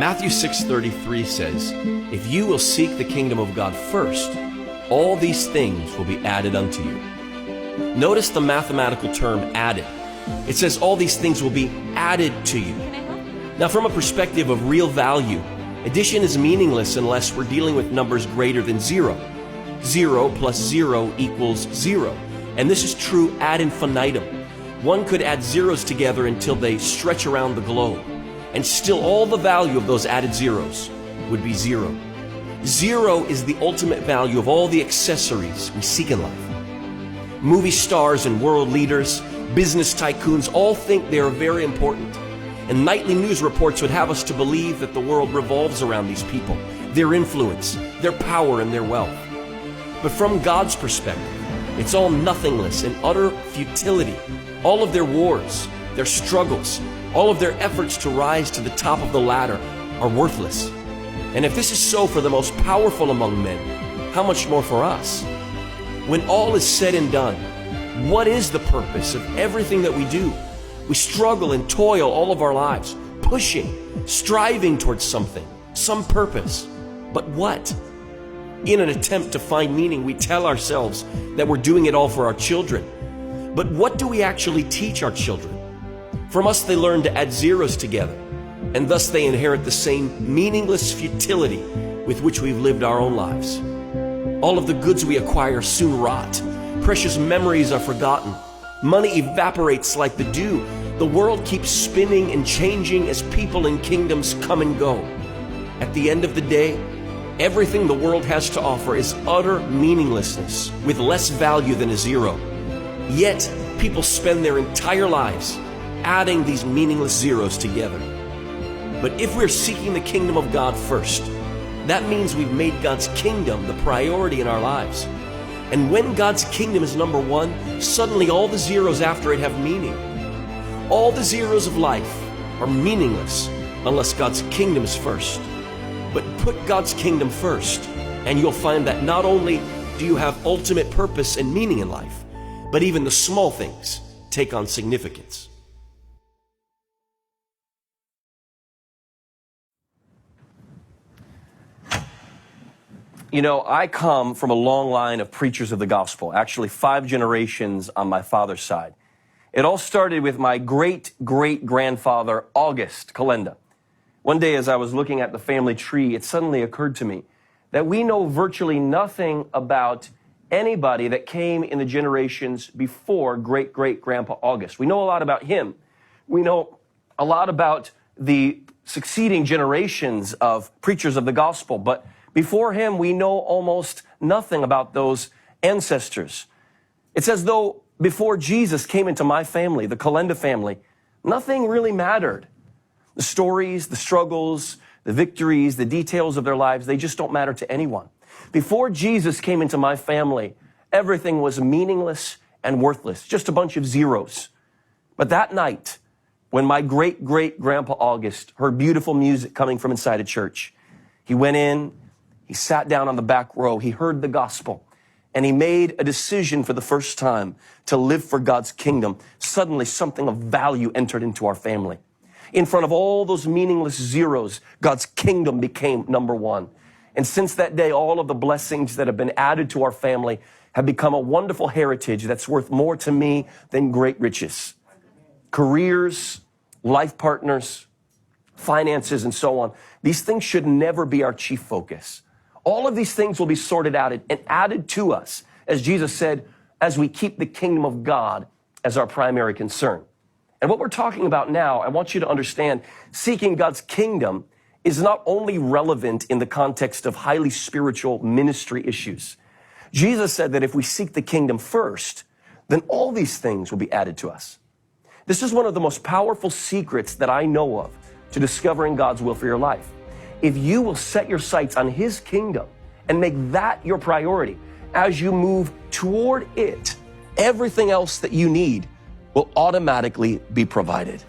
Matthew 6:33 says, "If you will seek the kingdom of God first, all these things will be added unto you." Notice the mathematical term added. It says all these things will be added to you. Now, from a perspective of real value, addition is meaningless unless we're dealing with numbers greater than zero. 0 plus 0 equals 0. And this is true ad infinitum. One could add zeros together until they stretch around the globe, and still all the value of those added zeros would be zero. Zero is the ultimate value of all the accessories we seek in life. Movie stars and world leaders, business tycoons all think they are very important. And nightly news reports would have us to believe that the world revolves around these people, their influence, their power, and their wealth. But from God's perspective, it's all nothingness and utter futility. All of their wars, their struggles, all of their efforts to rise to the top of the ladder are worthless. And if this is so for the most powerful among men, how much more for us? When all is said and done, what is the purpose of everything that we do? We struggle and toil all of our lives, pushing, striving towards something, some purpose. But what? In an attempt to find meaning, we tell ourselves that we're doing it all for our children. But what do we actually teach our children? From us, they learn to add zeros together, and thus they inherit the same meaningless futility with which we've lived our own lives. All of the goods we acquire soon rot. Precious memories are forgotten. Money evaporates like the dew. The world keeps spinning and changing as people and kingdoms come and go. At the end of the day, everything the world has to offer is utter meaninglessness with less value than a zero. Yet, people spend their entire lives adding these meaningless zeros together. But if we're seeking the kingdom of God first, that means we've made God's kingdom the priority in our lives. And when God's kingdom is number one, suddenly all the zeros after it have meaning. All the zeros of life are meaningless unless God's kingdom is first. But put God's kingdom first, and you'll find that not only do you have ultimate purpose and meaning in life, but even the small things take on significance. You know, I come from a long line of preachers of the gospel, actually 5 generations on my father's side. It all started with my great-great-grandfather, August Kalenda. One day as I was looking at the family tree, it suddenly occurred to me that we know virtually nothing about anybody that came in the generations before great-great-grandpa August. We know a lot about him. We know a lot about the succeeding generations of preachers of the gospel, but before him, we know almost nothing about those ancestors. It's as though before Jesus came into my family, the Kalenda family, nothing really mattered. The stories, the struggles, the victories, the details of their lives, they just don't matter to anyone. Before Jesus came into my family, everything was meaningless and worthless, just a bunch of zeros. But that night, when my great-great-grandpa August heard beautiful music coming from inside a church, he went in, he sat down on the back row, he heard the gospel, and he made a decision for the first time to live for God's kingdom. Suddenly, something of value entered into our family. In front of all those meaningless zeros, God's kingdom became number one. And since that day, all of the blessings that have been added to our family have become a wonderful heritage that's worth more to me than great riches. Careers, life partners, finances, and so on. These things should never be our chief focus. All of these things will be sorted out and added to us, as Jesus said, as we keep the kingdom of God as our primary concern. And what we're talking about now, I want you to understand, seeking God's kingdom is not only relevant in the context of highly spiritual ministry issues. Jesus said that if we seek the kingdom first, then all these things will be added to us. This is one of the most powerful secrets that I know of to discovering God's will for your life. If you will set your sights on His kingdom and make that your priority, as you move toward it, everything else that you need will automatically be provided.